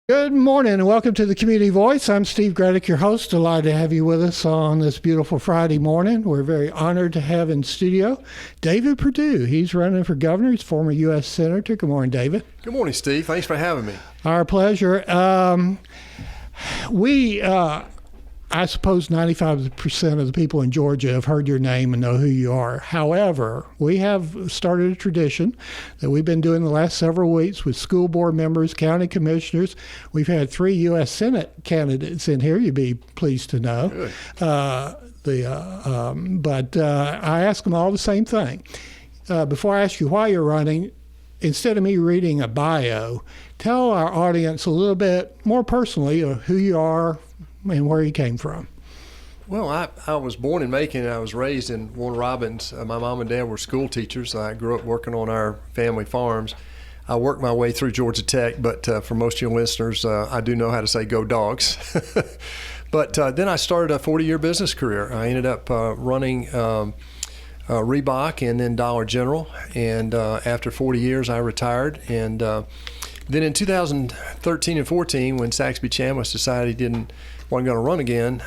Good morning and welcome to the Community Voice. I'm Steve Gredick, your host. Delighted to have you with us on this beautiful Friday morning. We're very honored to have in studio David Perdue. He's running for governor. He's former U.S. Senator. Good morning, David. Good morning, Steve. Thanks for having me. Our pleasure. I suppose 95% of the people in Georgia have heard your name and know who you are. However, we have started a tradition that we've been doing the last several weeks with school board members, county commissioners. We've had 3 U.S. Senate candidates in here, you'd be pleased to know. Good. But I ask them all the same thing. Before I ask you why you're running, instead of me reading a bio, tell our audience a little bit more personally of who you are and where you came from. Well, I was born in Macon, and I was raised in Warner Robins. My mom and dad were school teachers. I grew up working on our family farms. I worked my way through Georgia Tech, but for most of your listeners, I do know how to say go dogs. But then I started a 40-year business career. I ended up running Reebok and then Dollar General, and after 40 years, I retired. And then in 2013 and 14, when Saxby Chambliss decided he wasn't going to run again,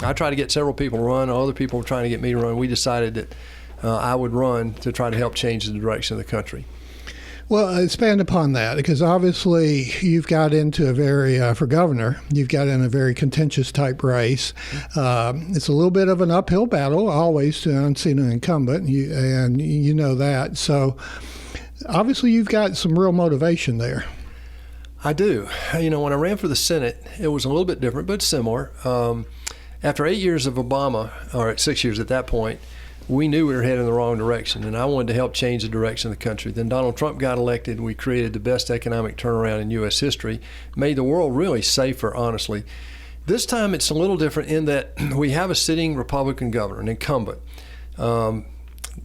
I tried to get several people to run. Other people were trying to get me to run. We decided that I would run to try to help change the direction of the country. Well, expand upon that, because obviously you've got into for governor, you've got in a very contentious type race. It's a little bit of an uphill battle, always, to unseat an incumbent, and you know that. So obviously you've got some real motivation there. I do. You know, when I ran for the Senate, it was a little bit different, but similar. After 8 years of Obama, or 6 years at that point, we knew we were heading in the wrong direction, and I wanted to help change the direction of the country. Then Donald Trump got elected. We created the best economic turnaround in U.S. history, made the world really safer, honestly. This time it's a little different in that we have a sitting Republican governor, an incumbent.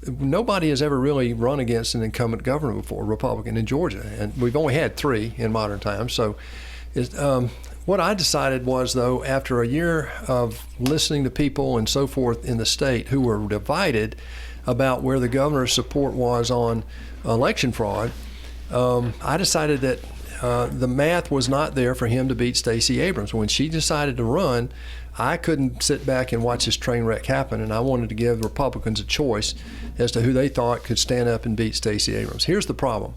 Nobody has ever really run against an incumbent governor before, Republican, in Georgia, and we've only had 3 in modern times. So what I decided was, though, after a year of listening to people and so forth in the state who were divided about where the governor's support was on election fraud, I decided that the math was not there for him to beat Stacey Abrams. When she decided to run, I couldn't sit back and watch this train wreck happen, and I wanted to give Republicans a choice as to who they thought could stand up and beat Stacey Abrams. Here's the problem.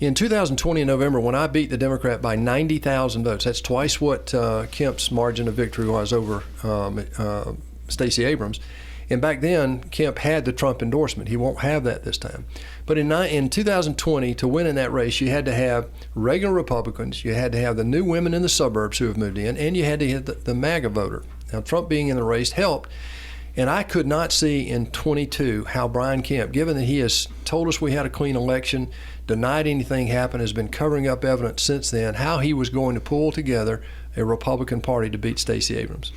In 2020 in November, when I beat the Democrat by 90,000 votes, that's twice what Kemp's margin of victory was over Stacey Abrams. And back then, Kemp had the Trump endorsement. He won't have that this time. But in 2020, to win in that race, you had to have regular Republicans, you had to have the new women in the suburbs who have moved in, and you had to hit the MAGA voter. Now, Trump being in the race helped, and I could not see in 22 how Brian Kemp, given that he has told us we had a clean election, denied anything happened, has been covering up evidence since then, how he was going to pull together a Republican Party to beat Stacey Abrams.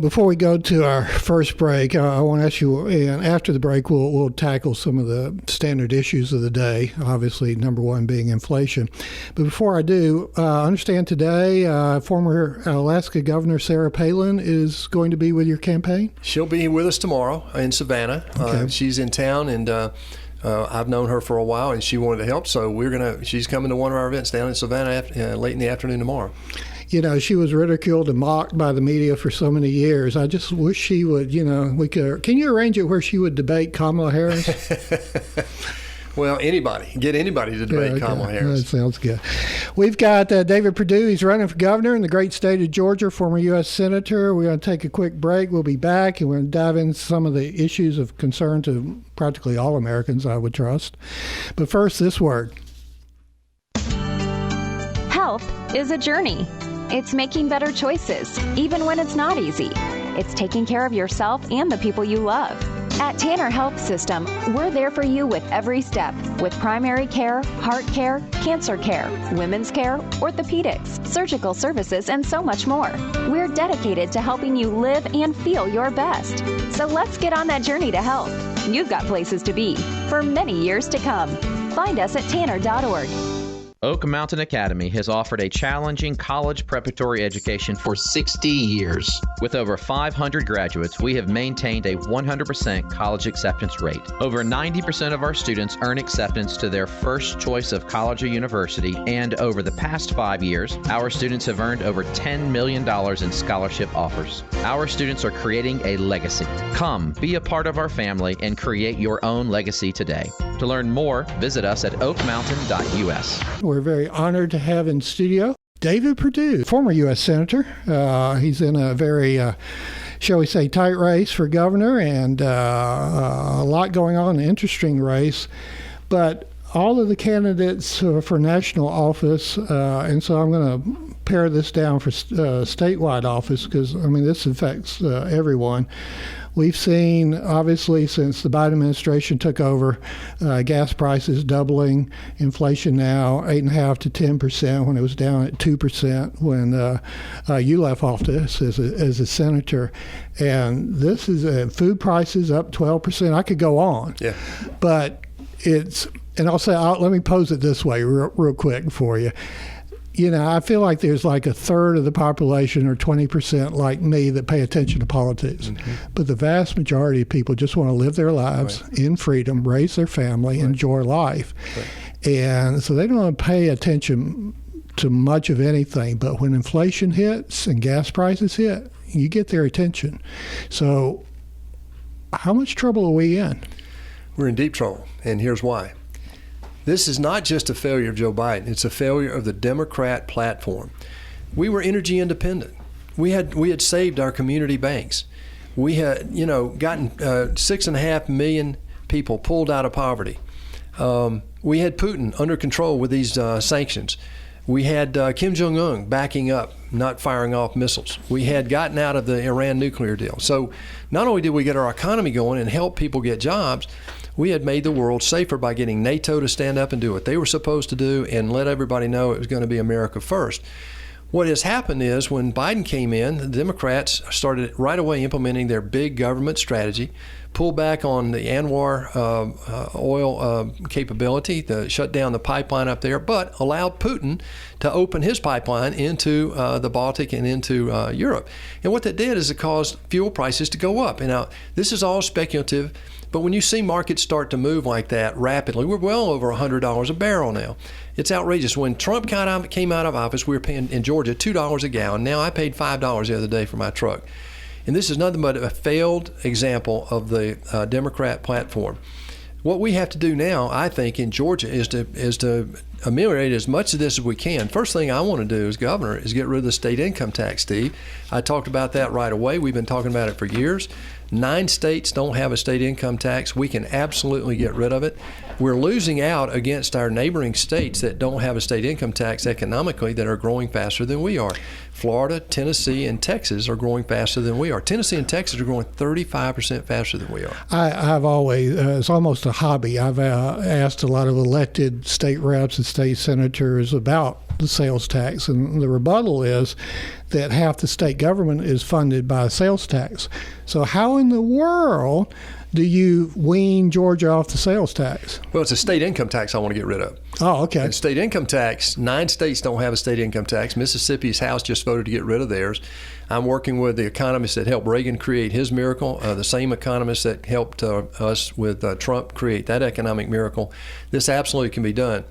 Before we go to our first break, I want to ask you, and after the break, we'll tackle some of the standard issues of the day, obviously number one being inflation. But before I do, understand today former Alaska Governor Sarah Palin is going to be with your campaign? She'll be with us tomorrow in Savannah. Okay. She's in town, and I've known her for a while, and she wanted to help, so she's coming to one of our events down in Savannah late in the afternoon tomorrow. You know, she was ridiculed and mocked by the media for so many years. I just wish she would, can you arrange it where she would debate Kamala Harris? Well, get anybody to debate Kamala Harris. That sounds good. We've got David Perdue. He's running for governor in the great state of Georgia, former U.S. Senator. We're going to take a quick break. We'll be back, and we're going to dive into some of the issues of concern to practically all Americans, I would trust. But first, this word. Health is a journey. It's making better choices, even when it's not easy. It's taking care of yourself and the people you love. At Tanner Health System, we're there for you with every step, with primary care, heart care, cancer care, women's care, orthopedics, surgical services, and so much more. We're dedicated to helping you live and feel your best. So let's get on that journey to health. You've got places to be for many years to come. Find us at tanner.org. Oak Mountain Academy has offered a challenging college preparatory education for 60 years. With over 500 graduates, we have maintained a 100% college acceptance rate. Over 90% of our students earn acceptance to their first choice of college or university, and over the past 5 years, our students have earned over $10 million in scholarship offers. Our students are creating a legacy. Come, be a part of our family and create your own legacy today. To learn more, visit us at oakmountain.us. We're very honored to have in studio David Perdue, former U.S. Senator. He's in a very, shall we say, tight race for governor, and a lot going on, an interesting race. But all of the candidates for national office, and so I'm going to pare this down for statewide office because, I mean, this affects everyone. We've seen, obviously, since the Biden administration took over, gas prices doubling, inflation now 8.5% to 10% when it was down at 2% when you left office as a senator. And this is food prices up 12%. I could go on. Yeah. But it's, and I'll say, let me pose it this way real quick for you. You know, I feel like there's like a third of the population or 20% like me that pay attention to politics. Mm-hmm. But the vast majority of people just want to live their lives in freedom, raise their family, enjoy life. Right. And so they don't want to pay attention to much of anything. But when inflation hits and gas prices hit, you get their attention. So how much trouble are we in? We're in deep trouble, and here's why. This is not just a failure of Joe Biden. It's a failure of the Democrat platform. We were energy independent. We had saved our community banks. We had, gotten 6.5 million people pulled out of poverty. We had Putin under control with these sanctions. We had Kim Jong-un backing up, not firing off missiles. We had gotten out of the Iran nuclear deal. So not only did we get our economy going and help people get jobs, we had made the world safer by getting NATO to stand up and do what they were supposed to do and let everybody know it was going to be America first. What has happened is when Biden came in, the Democrats started right away implementing their big government strategy, pulled back on the Anwar oil capability, shut down the pipeline up there, but allowed Putin to open his pipeline into the Baltic and into Europe. And what that did is it caused fuel prices to go up. And now, this is all speculative, but when you see markets start to move like that rapidly, we're well over $100 a barrel now. It's outrageous. When Trump came out of office, we were paying in Georgia $2 a gallon. Now I paid $5 the other day for my truck. And this is nothing but a failed example of the Democrat platform. What we have to do now, I think, in Georgia is to ameliorate as much of this as we can. First thing I want to do as governor is get rid of the state income tax, Steve. I talked about that right away. We've been talking about it for years. 9 states don't have a state income tax. We can absolutely get rid of it. We're losing out against our neighboring states that don't have a state income tax economically that are growing faster than we are. Florida, Tennessee, and Texas are growing faster than we are. Tennessee and Texas are growing 35% faster than we are. I've always, it's almost a hobby. I've asked a lot of elected state reps and state senators about the sales tax, and the rebuttal is that half the state government is funded by sales tax. So how in the world do you wean Georgia off the sales tax? Well, it's a state income tax I want to get rid of. Oh, okay. And state income tax, 9 states don't have a state income tax. Mississippi's House just voted to get rid of theirs. I'm working with the economists that helped Reagan create his miracle, the same economists that helped us with Trump create that economic miracle. This absolutely can be done.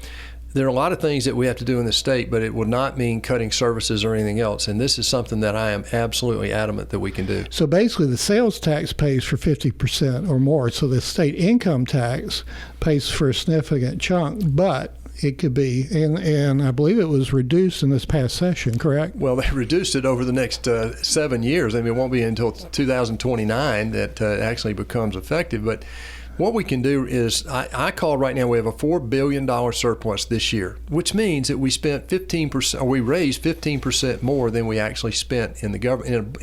There are a lot of things that we have to do in the state, but it would not mean cutting services or anything else. And this is something that I am absolutely adamant that we can do. So basically the sales tax pays for 50% or more. So the state income tax pays for a significant chunk, but it could be, and I believe it was reduced in this past session, correct? Well, they reduced it over the next 7 years. I mean, it won't be until 2029 that actually becomes effective. But what we can do is, I call right now, we have a $4 billion surplus this year, which means that we spent 15%, or we raised 15% more than we actually spent in the government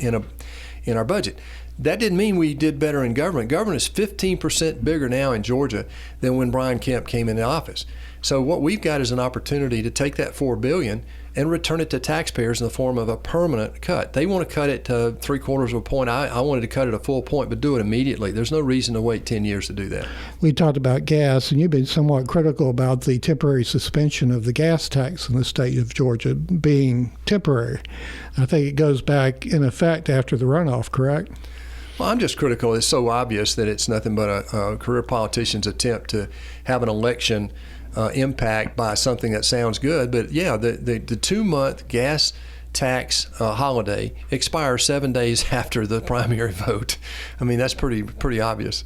in our budget. That didn't mean we did better in government. Government is 15% bigger now in Georgia than when Brian Kemp came into office. So what we've got is an opportunity to take that $4 billion and return it to taxpayers in the form of a permanent cut. They want to cut it to 3/4 of a point. I wanted to cut it a full point, but do it immediately. There's no reason to wait 10 years to do that. We talked about gas, and you've been somewhat critical about the temporary suspension of the gas tax in the state of Georgia being temporary. I think it goes back in effect after the runoff, correct? Well, I'm just critical. It's so obvious that it's nothing but a career politician's attempt to have an election impact by something that sounds good. But yeah, the 2-month gas tax holiday expires 7 days after the primary vote. I mean, that's pretty obvious.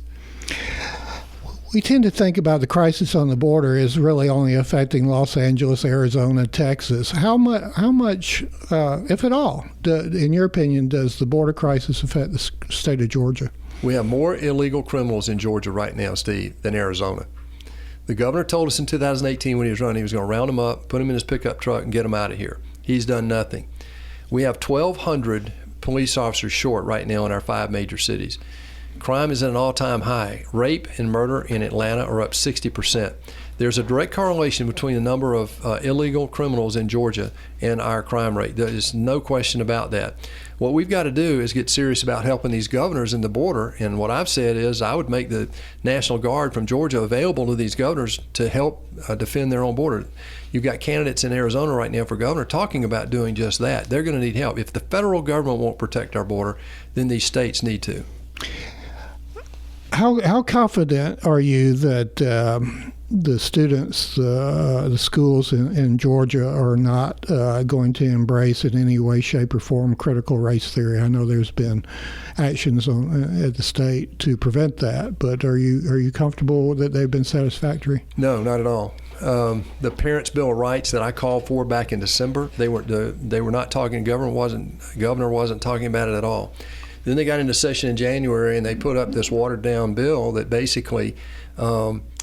We tend to think about the crisis on the border as really only affecting Los Angeles, Arizona, Texas. How much, if at all, in your opinion, does the border crisis affect the state of Georgia? We have more illegal criminals in Georgia right now, Steve, than Arizona. The governor told us in 2018 when he was running, he was going to round them up, put them in his pickup truck, and get them out of here. He's done nothing. We have 1,200 police officers short right now in our 5 major cities. Crime is at an all-time high. Rape and murder in Atlanta are up 60%. There's a direct correlation between the number of illegal criminals in Georgia and our crime rate. There is no question about that. What we've got to do is get serious about helping these governors in the border. And what I've said is I would make the National Guard from Georgia available to these governors to help defend their own border. You've got candidates in Arizona right now for governor talking about doing just that. They're going to need help. If the federal government won't protect our border, then these states need to. How confident are you that the students, the schools in Georgia are not going to embrace in any way, shape, or form critical race theory? I know there's been actions at the state to prevent that, but are you comfortable that they've been satisfactory? No, not at all. The Parents' Bill of Rights that I called for back in December, they were not talking. Governor wasn't talking about it at all. Then they got into session in January and they put up this watered down bill that basically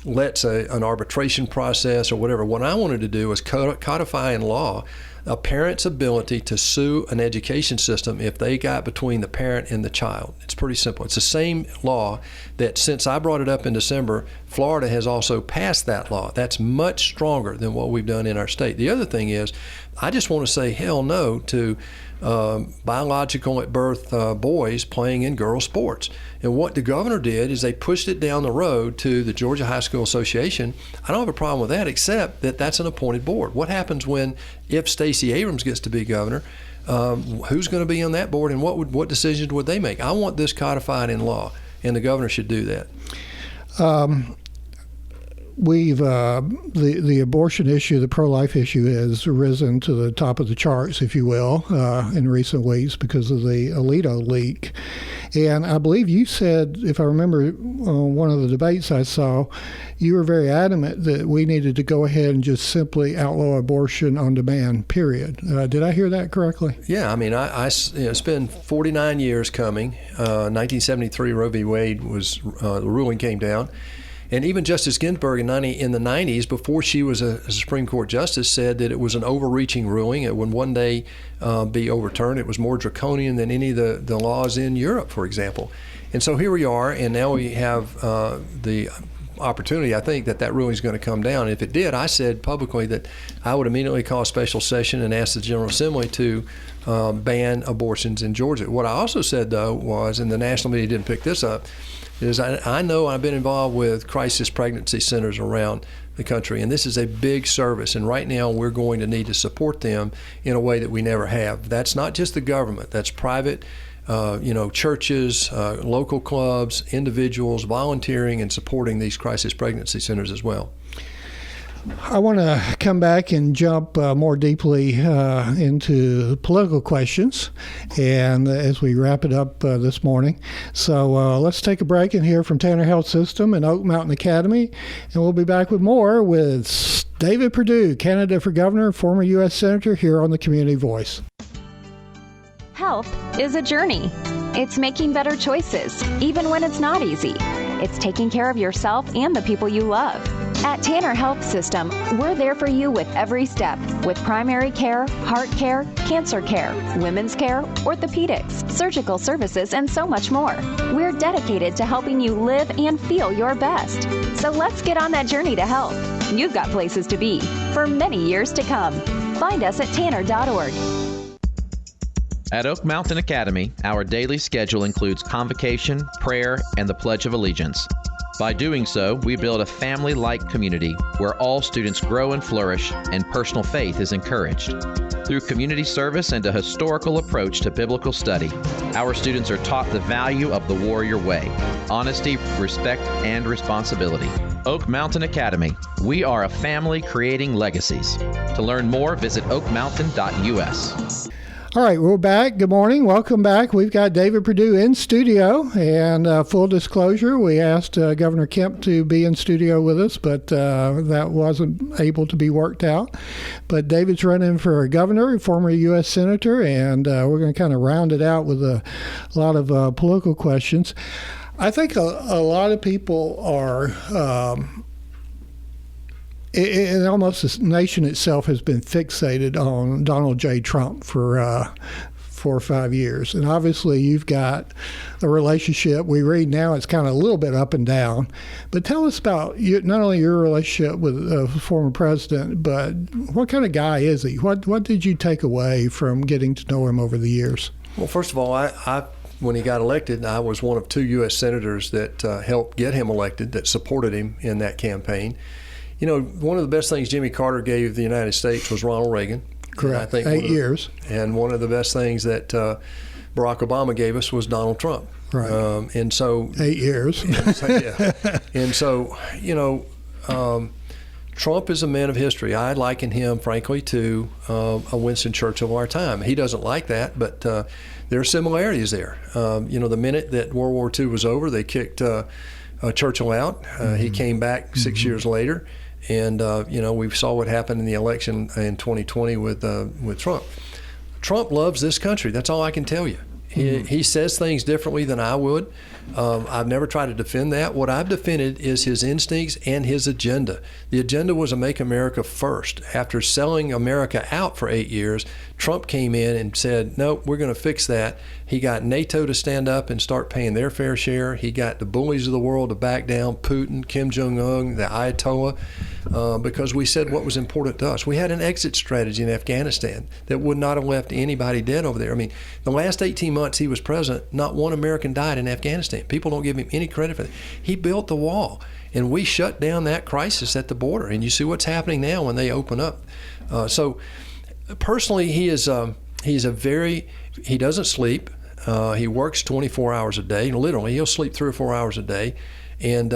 lets an arbitration process or whatever. What I wanted to do was codify in law a parent's ability to sue an education system if they got between the parent and the child. It's pretty simple. It's the same law that since I brought it up in December, Florida has also passed that law. That's much stronger than what we've done in our state. The other thing is, I just want to say hell no to biological at birth boys playing in girls' sports. And what the governor did is they pushed it down the road to the Georgia High School Association. I don't have a problem with that, except that that's an appointed board. What happens if Stacey Abrams gets to be governor? Who's going to be on that board, and what decisions would they make? I want this codified in law, and the governor should do that. The abortion issue, the pro-life issue, has risen to the top of the charts, if you will, in recent weeks because of the Alito leak. And I believe you said, if I remember on one of the debates I saw, you were very adamant that we needed to go ahead and just simply outlaw abortion on demand, period. Did I hear that correctly? Yeah, I mean, it's been 49 years coming. 1973, Roe v. Wade the ruling came down. And even Justice Ginsburg in the 90s, before she was a Supreme Court justice, said that it was an overreaching ruling. It would one day be overturned. It was more draconian than any of the laws in Europe, for example. And so here we are, and now we have the opportunity, I think, that ruling is going to come down. And if it did, I said publicly that I would immediately call a special session and ask the General Assembly to ban abortions in Georgia. What I also said, though, was, and the national media didn't pick this up, is I know I've been involved with crisis pregnancy centers around the country, and this is a big service, and right now we're going to need to support them in a way that we never have. That's not just the government, that's private, churches, local clubs, individuals volunteering and supporting these crisis pregnancy centers as well. I want to come back and jump more deeply into political questions, and as we wrap it up this morning. So let's take a break and hear from Tanner Health System and Oak Mountain Academy, and we'll be back with more with David Perdue, candidate for governor, former U.S. Senator, here on the Community Voice. Health is a journey. It's making better choices, even when it's not easy. It's taking care of yourself and the people you love. At Tanner Health System, we're there for you with every step, with primary care, heart care, cancer care, women's care, orthopedics, surgical services, and so much more. We're dedicated to helping you live and feel your best. So let's get on that journey to health. you've got places to be for many years to come. Find us at tanner.org. At Oak Mountain Academy, our daily schedule includes convocation, prayer, and the Pledge of Allegiance. By doing so, we build a family-like community where all students grow and flourish and personal faith is encouraged. Through community service and a historical approach to biblical study, our students are taught the value of the warrior way: honesty, respect, and responsibility. Oak Mountain Academy. We are a family creating legacies. To learn more, visit oakmountain.us. All right, we're back. Good morning. Welcome back. We've got David Perdue in studio. And full disclosure, we asked Governor Kemp to be in studio with us, but that wasn't able to be worked out. But David's running for governor, former U.S. senator, and we're going to kind of round it out with a lot of political questions. I think a lot of people are... And almost the nation itself has been fixated on Donald J. Trump for 4 or 5 years. And obviously you've got a relationship. We read now it's kind of a little bit up and down. But tell us about not only your relationship with the former president, but what kind of guy is he? What did you take away from getting to know him over the years? Well, first of all, I when he got elected, I was one of 2 U.S. senators that helped get him elected, that supported him in that campaign. You know, one of the best things Jimmy Carter gave the United States was Ronald Reagan. Correct. I think 8 years. And one of the best things that Barack Obama gave us was Donald Trump. Right. And so 8 years. And so, you know, Trump is a man of history. I liken him, frankly, to a Winston Churchill of our time. He doesn't like that, but there are similarities there. You know, the minute that World War II was over, they kicked Churchill out. He came back 6 years later. And, you know, we saw what happened in the election in 2020 with Trump. Trump loves this country. That's all I can tell you. He says things differently than I would. I've never tried to defend that. What I've defended is his instincts and his agenda. The agenda was to make America first. After selling America out for 8 years, Trump came in and said, no, we're going to fix that. He got NATO to stand up and start paying their fair share. He got the bullies of the world to back down, Putin, Kim Jong-un, the Ayatollah, because we said what was important to us. We had an exit strategy in Afghanistan that would not have left anybody dead over there. I mean, the last 18 months he was president, not one American died in Afghanistan. People don't give him any credit for that. He built the wall, and we shut down that crisis at the border. And you see what's happening now when they open up. So personally, he doesn't sleep. He works 24 hours a day. Literally, he'll sleep 3 or 4 hours a day. And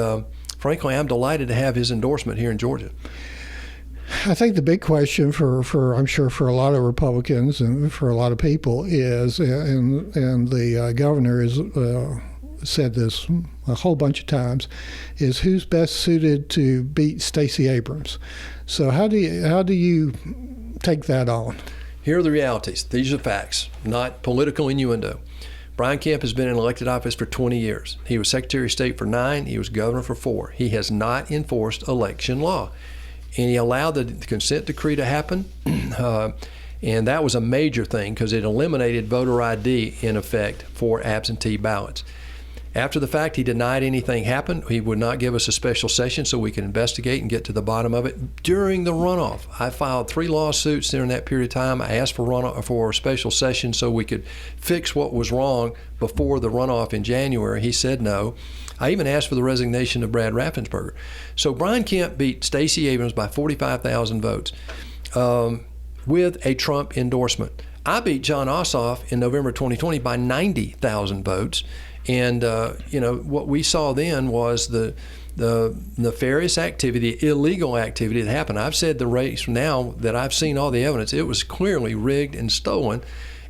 frankly, I'm delighted to have his endorsement here in Georgia. I think the big question for I'm sure for a lot of Republicans and for a lot of people is, and the governor has said this a whole bunch of times, is who's best suited to beat Stacey Abrams. So how do you take that on? Here are the realities. These are facts, not political innuendo. Brian Kemp has been in elected office for 20 years. He was Secretary of State for 9. He was governor for 4. He has not enforced election law. And he allowed the consent decree to happen. And that was a major thing because it eliminated voter ID, in effect, for absentee ballots. After the fact, he denied anything happened. He would not give us a special session so we could investigate and get to the bottom of it. During the runoff, I filed 3 lawsuits during that period of time. I asked for a special session so we could fix what was wrong before the runoff in January. He said no. I even asked for the resignation of Brad Raffensperger. So Brian Kemp beat Stacey Abrams by 45,000 votes with a Trump endorsement. I beat John Ossoff in November 2020 by 90,000 votes. And, you know, what we saw then was the nefarious activity, the illegal activity that happened. I've said the race now that I've seen all the evidence, it was clearly rigged and stolen.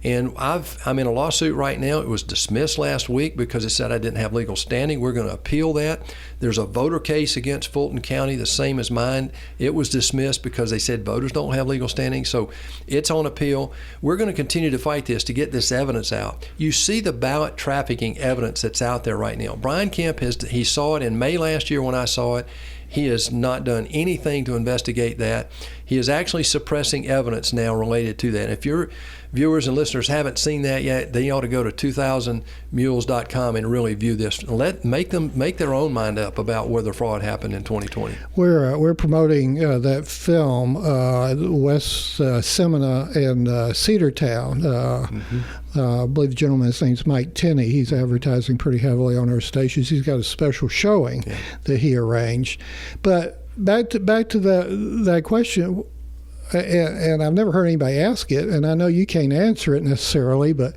And I'm in a lawsuit right now. It was dismissed last week because it said I didn't have legal standing. We're going to appeal that. There's a voter case against Fulton County, the same as mine. It was dismissed because they said voters don't have legal standing. So it's on appeal. We're going to continue to fight this to get this evidence out. You see the ballot trafficking evidence that's out there right now. Brian Kemp, he saw it in May last year when I saw it. He has not done anything to investigate that. He is actually suppressing evidence now related to that. And if your viewers and listeners haven't seen that yet, they ought to go to 2000mules.com and really view this. Make their own mind up about whether fraud happened in 2020. We're promoting that film, West Semina and Cedartown. I believe the gentleman's name's Mike Tenney. He's advertising pretty heavily on our stations. He's got a special showing that he arranged. But back to that question, and I've never heard anybody ask it, and I know you can't answer it necessarily, but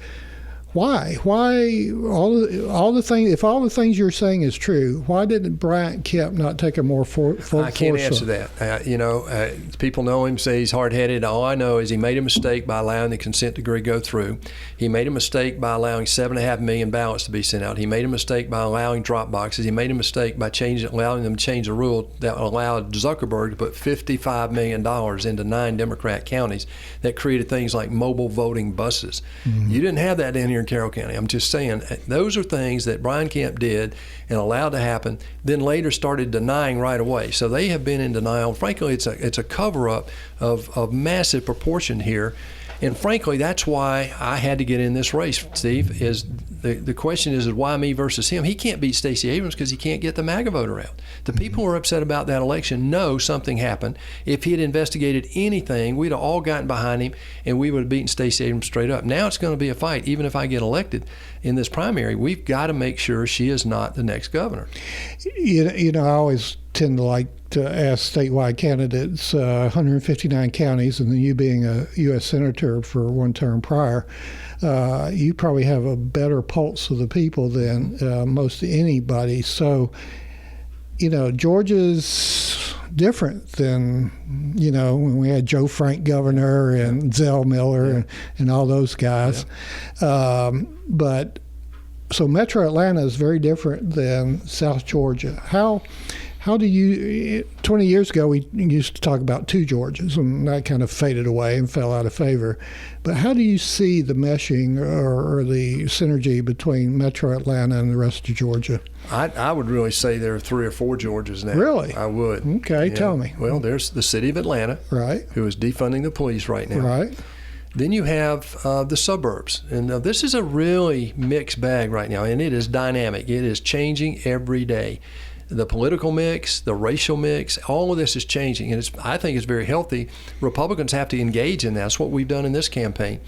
why all the things, if all the things you're saying is true, why did Bryant Kemp not take a more I can't answer that. People know him, say he's hard-headed. All I know is he made a mistake by allowing the consent decree go through. He made a mistake by allowing 7.5 million ballots to be sent out. He made a mistake by allowing drop boxes. He made a mistake by allowing them to change the rule that allowed Zuckerberg to put $55 million into 9 Democrat counties that created things like mobile voting buses. You didn't have that in here in Carroll County. I'm just saying those are things that Brian Kemp did and allowed to happen, then later started denying right away. So they have been in denial. Frankly, it's a cover-up of massive proportion here. And frankly, that's why I had to get in this race, Steve, is the question is why me versus him? He can't beat Stacey Abrams because he can't get the MAGA voter out. The people who are upset about that election know something happened. If he had investigated anything, we'd have all gotten behind him and we would have beaten Stacey Abrams straight up. Now it's going to be a fight. Even if I get elected in this primary, we've got to make sure she is not the next governor. I always tend to like to ask statewide candidates, 159 counties, and then you being a U.S. Senator for one term prior, you probably have a better pulse of the people than most anybody. So, Georgia's different than, when we had Joe Frank governor and Zell Miller and all those guys. But so Metro Atlanta is very different than South Georgia. How do you, 20 years ago, we used to talk about 2 Georgias, and that kind of faded away and fell out of favor. But how do you see the meshing or the synergy between Metro Atlanta and the rest of Georgia? I would really say there are 3 or 4 Georgias now. Really? I would. Okay, tell me. Well, there's the city of Atlanta, right, who is defunding the police right now. Right. Then you have the suburbs. And this is a really mixed bag right now, and it is dynamic. It is changing every day. The political mix, the racial mix, all of this is changing, and I think it's very healthy. Republicans have to engage in that. That's what we've done in this campaign.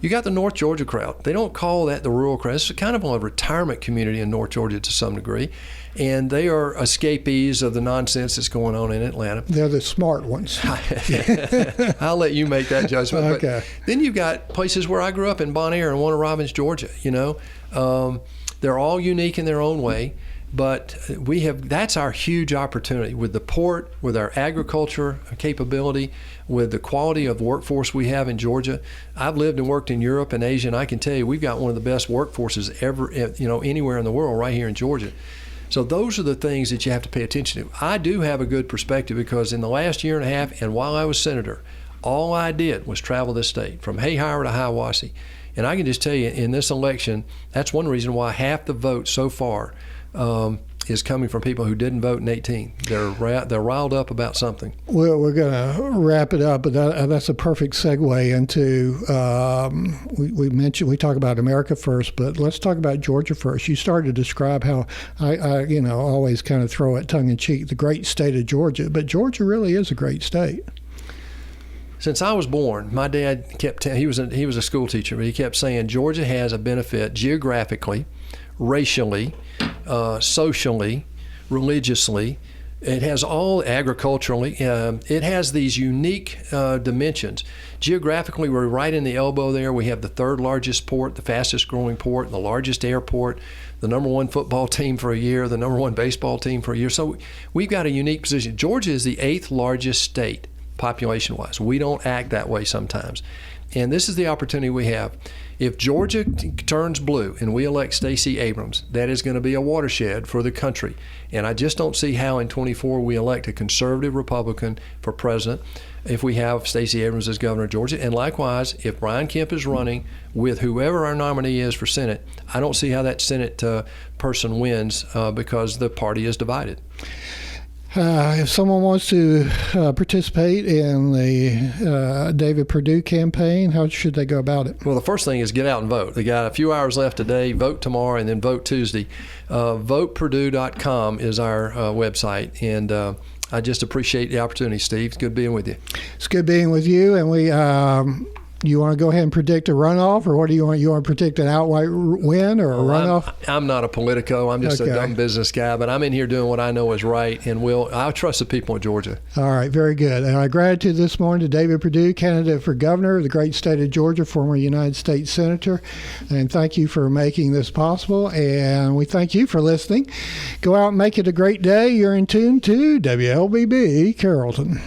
You got the North Georgia crowd. They don't call that the rural crowd. It's kind of a retirement community in North Georgia to some degree, and they are escapees of the nonsense that's going on in Atlanta. They're the smart ones. I'll let you make that judgment. Okay. But then you've got places where I grew up in Bon Air and Warner Robins, Georgia. They're all unique in their own way. But that's our huge opportunity with the port, with our agriculture capability, with the quality of workforce we have in Georgia. I've lived and worked in Europe and Asia, and I can tell you we've got one of the best workforces ever, anywhere in the world right here in Georgia. So those are the things that you have to pay attention to. I do have a good perspective because in the last year and a half, and while I was senator, all I did was travel this state from Hayhire to Hiawassee. And I can just tell you, in this election, that's one reason why half the vote so far is coming from people who didn't vote in 2018. They're riled up about something. Well, we're going to wrap it up, but that's a perfect segue into we talk about America first, but let's talk about Georgia first. You started to describe how I always kind of throw it tongue in cheek, the great state of Georgia, but Georgia really is a great state. Since I was born, my dad kept he was a school teacher, but he kept saying Georgia has a benefit geographically, racially, socially, religiously. It has all agriculturally. It has these unique dimensions. Geographically, we're right in the elbow there. We have the 3rd largest port, the fastest growing port, the largest airport, the #1 football team for a year, the #1 baseball team for a year. So we've got a unique position. Georgia is the 8th largest state population-wise. We don't act that way sometimes. And this is the opportunity we have. If Georgia turns blue and we elect Stacey Abrams, that is going to be a watershed for the country. And I just don't see how in 24 we elect a conservative Republican for president if we have Stacey Abrams as governor of Georgia. And likewise, if Brian Kemp is running with whoever our nominee is for Senate, I don't see how that Senate person wins because the party is divided. If someone wants to participate in the David Perdue campaign, how should they go about it? Well, the first thing is get out and vote. They got a few hours left today. Vote tomorrow, and then vote Tuesday. VotePerdue.com is our website, and I just appreciate the opportunity, Steve. It's good being with you. It's good being with you, and we. You want to go ahead and predict a runoff, or what do you want? You want to predict an outright win or a runoff? I'm not a politico. I'm just a dumb business guy, but I'm in here doing what I know is right, and I trust the people of Georgia. All right, very good. And our gratitude this morning to David Perdue, candidate for governor of the great state of Georgia, former United States Senator. And thank you for making this possible, and we thank you for listening. Go out and make it a great day. You're in tune to WLBB Carrollton.